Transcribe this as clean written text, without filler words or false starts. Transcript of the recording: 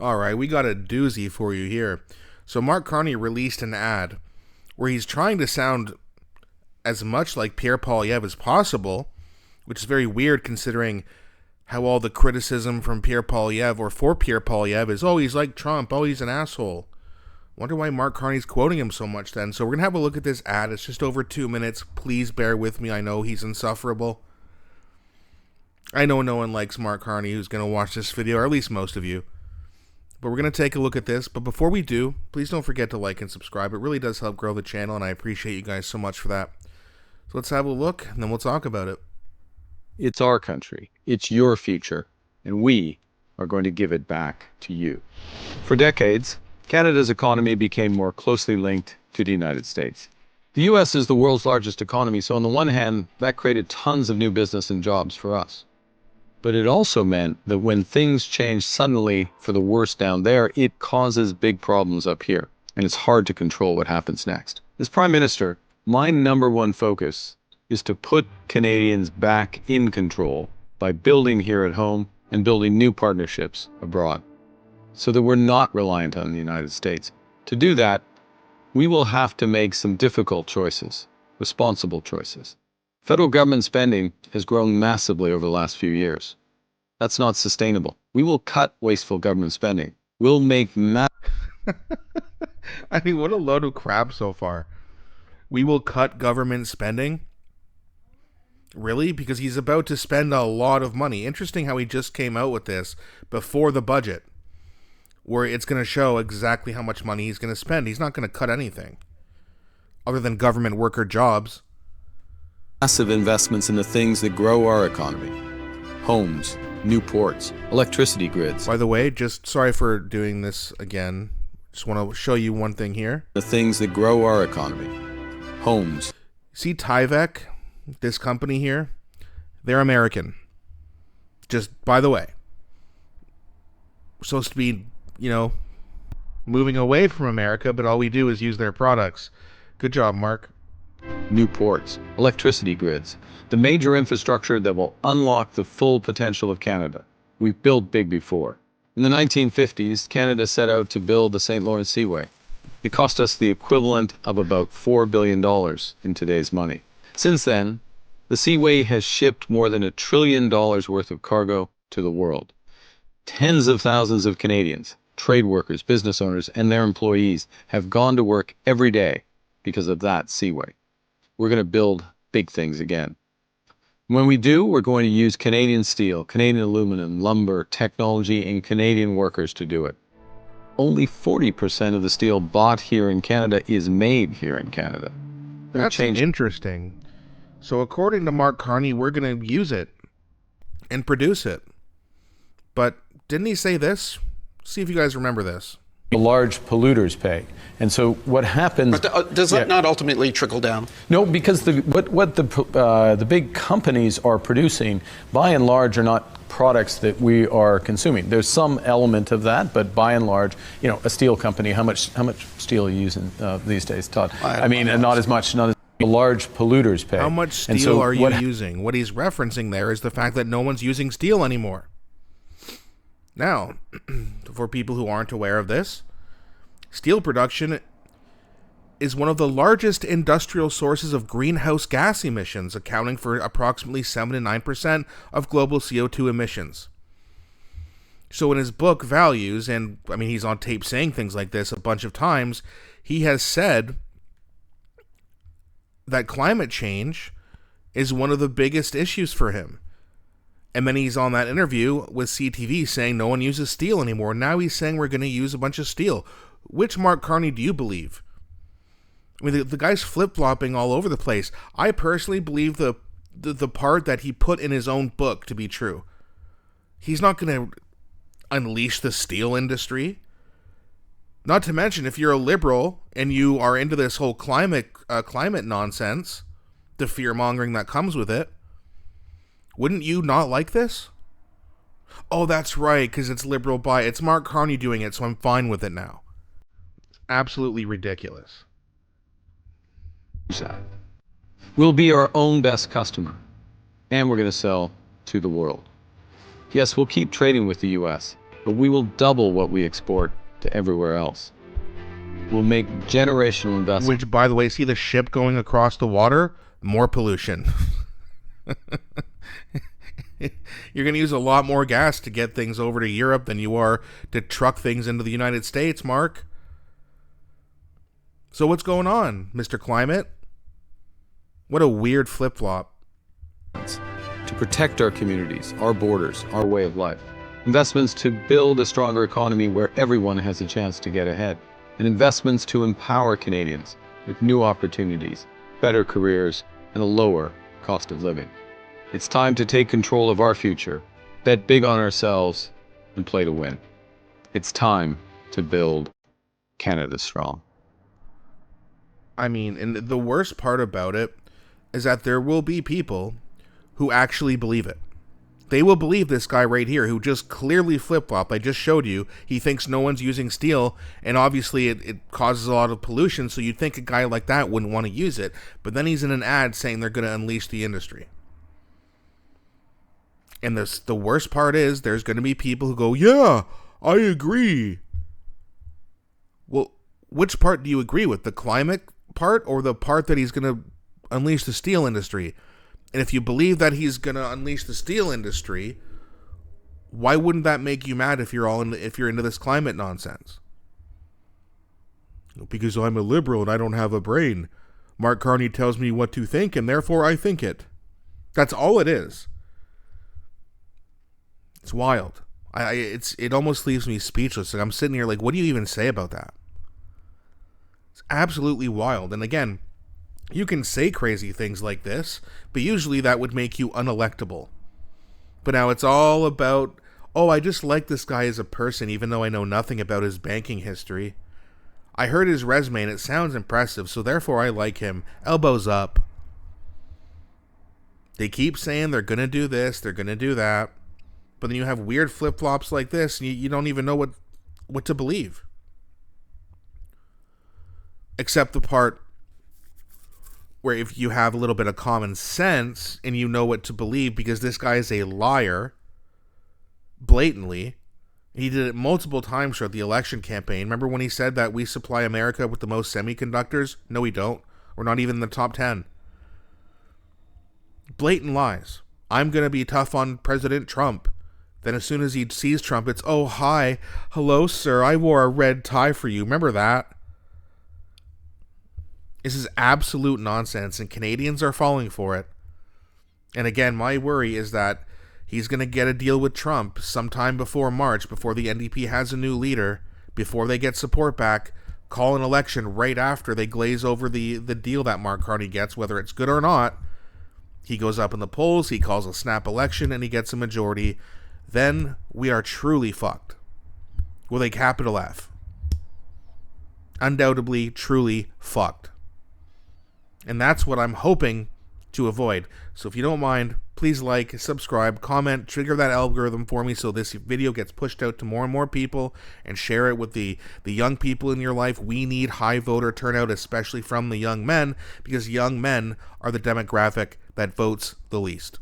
All right, we got a doozy for you here. So Mark Carney released an ad where he's trying to sound as much like Pierre Poilievre as possible, which is very weird considering how all the criticism from Pierre Poilievre or for Pierre Poilievre is, oh, he's like Trump, oh, he's an asshole. Wonder why Mark Carney's quoting him so much then. So we're going to have a look at this ad. It's just over 2 minutes. Please bear with me. I know he's insufferable. I know no one likes Mark Carney who's going to watch this video, or at least most of you. But we're going to take a look at this. But before we do, please don't forget to like and subscribe. It really does help grow the channel, and I appreciate you guys so much for that. So let's have a look, and then we'll talk about it. It's our country. It's your future. And we are going to give it back to you. For decades, Canada's economy became more closely linked to the United States. The U.S. is the world's largest economy, so on the one hand, that created tons of new business and jobs for us. But it also meant that when things change suddenly for the worse down there, it causes big problems up here, and it's hard to control what happens next. As Prime Minister, my number one focus is to put Canadians back in control by building here at home and building new partnerships abroad, so that we're not reliant on the United States. To do that, we will have to make some difficult choices, responsible choices. Federal government spending has grown massively over the last few years. That's not sustainable. We will cut wasteful government spending. We'll make I mean, what a load of crap so far. We will cut government spending? Really? Because he's about to spend a lot of money. Interesting how he just came out with this before the budget, where it's going to show exactly how much money he's going to spend. He's not going to cut anything other than government worker jobs. massive investments in the things that grow our economy. Homes, new ports, electricity grids. By the way, just sorry for doing this again. Just want to show you one thing here. The things that grow our economy. Homes. See Tyvek, this company here? They're American. Just by the way. We're supposed to be, moving away from America, but all we do is use their products. Good job, Mark. New ports, electricity grids, the major infrastructure that will unlock the full potential of Canada. We've built big before. In the 1950s, Canada set out to build the St. Lawrence Seaway. It cost us the equivalent of about $4 billion in today's money. Since then, the Seaway has shipped more than $1 trillion worth of cargo to the world. Tens of thousands of Canadians, trade workers, business owners, and their employees have gone to work every day because of that Seaway. We're going to build big things again. When we do, we're going to use Canadian steel, Canadian aluminum, lumber, technology, and Canadian workers to do it. Only 40% of the steel bought here in Canada is made here in Canada. That's interesting. So according to Mark Carney, we're going to use it and produce it. But didn't he say this? See if you guys remember this. The large polluters pay. And so what happens... But does that not ultimately trickle down? No, because what the big companies are producing, by and large, are not products that we are consuming. There's some element of that, but by and large, a steel company, how much steel are you using these days, Todd? I mean, not as much, not as the large polluters pay. How much steel are you using? What he's referencing there is the fact that no one's using steel anymore. Now, for people who aren't aware of this, steel production is one of the largest industrial sources of greenhouse gas emissions, accounting for approximately 7 to 9% of global CO2 emissions. So in his book, Values, and I mean, he's on tape saying things like this a bunch of times, he has said that climate change is one of the biggest issues for him. And then he's on that interview with CTV saying no one uses steel anymore. Now he's saying we're going to use a bunch of steel. Which Mark Carney do you believe? I mean, the guy's flip-flopping all over the place. I personally believe the part that he put in his own book to be true. He's not going to unleash the steel industry. Not to mention, if you're a liberal and you are into this whole climate nonsense, the fear-mongering that comes with it, wouldn't you not like this? Oh, that's right, because it's liberal by... It's Mark Carney doing it, so I'm fine with it now. Absolutely ridiculous. We'll be our own best customer, and we're going to sell to the world. Yes, we'll keep trading with the U.S., but we will double what we export to everywhere else. We'll make generational investments. Which, by the way, see the ship going across the water? More pollution. You're going to use a lot more gas to get things over to Europe than you are to truck things into the United States, Mark. So what's going on, Mr. Climate? What a weird flip-flop. To protect our communities, our borders, our way of life. Investments to build a stronger economy where everyone has a chance to get ahead. And investments to empower Canadians with new opportunities, better careers, and a lower cost of living. It's time to take control of our future, bet big on ourselves, and play to win. It's time to build Canada strong. I mean, and the worst part about it is that there will be people who actually believe it. They will believe this guy right here who just clearly flip-flopped. I just showed you. He thinks no one's using steel, and obviously it causes a lot of pollution, so you'd think a guy like that wouldn't want to use it. But then he's in an ad saying they're going to unleash the industry. And the worst part is there's going to be people who go, yeah, I agree. Well, which part do you agree with? The climate part or the part that he's going to unleash the steel industry? And if you believe that he's going to unleash the steel industry, why wouldn't that make you mad if you're into this climate nonsense? Because I'm a liberal and I don't have a brain. Mark Carney tells me what to think and therefore I think it. That's all it is. It's wild. It almost leaves me speechless. Like I'm sitting here like, what do you even say about that? It's absolutely wild. And again, you can say crazy things like this, but usually that would make you unelectable. But now it's all about, oh, I just like this guy as a person, even though I know nothing about his banking history. I heard his resume and it sounds impressive, so therefore I like him. Elbows up. They keep saying they're going to do this, they're going to do that. But then you have weird flip-flops like this, and you don't even know what to believe. Except the part where if you have a little bit of common sense and you know what to believe, because this guy is a liar, blatantly. He did it multiple times throughout the election campaign. Remember when he said that we supply America with the most semiconductors? No, we don't. We're not even in the top 10. Blatant lies. I'm going to be tough on President Trump. Then as soon as he sees Trump, it's, oh, hi. Hello, sir. I wore a red tie for you. Remember that? This is absolute nonsense, and Canadians are falling for it. And again, my worry is that he's going to get a deal with Trump sometime before March, before the NDP has a new leader, before they get support back, call an election right after they glaze over the deal that Mark Carney gets, whether it's good or not. He goes up in the polls, he calls a snap election, and he gets a majority. Then we are truly fucked. With a capital F. Undoubtedly, truly fucked. And that's what I'm hoping to avoid. So if you don't mind, please like, subscribe, comment, trigger that algorithm for me so this video gets pushed out to more and more people, and share it with the young people in your life. We need high voter turnout, especially from the young men, because young men are the demographic that votes the least.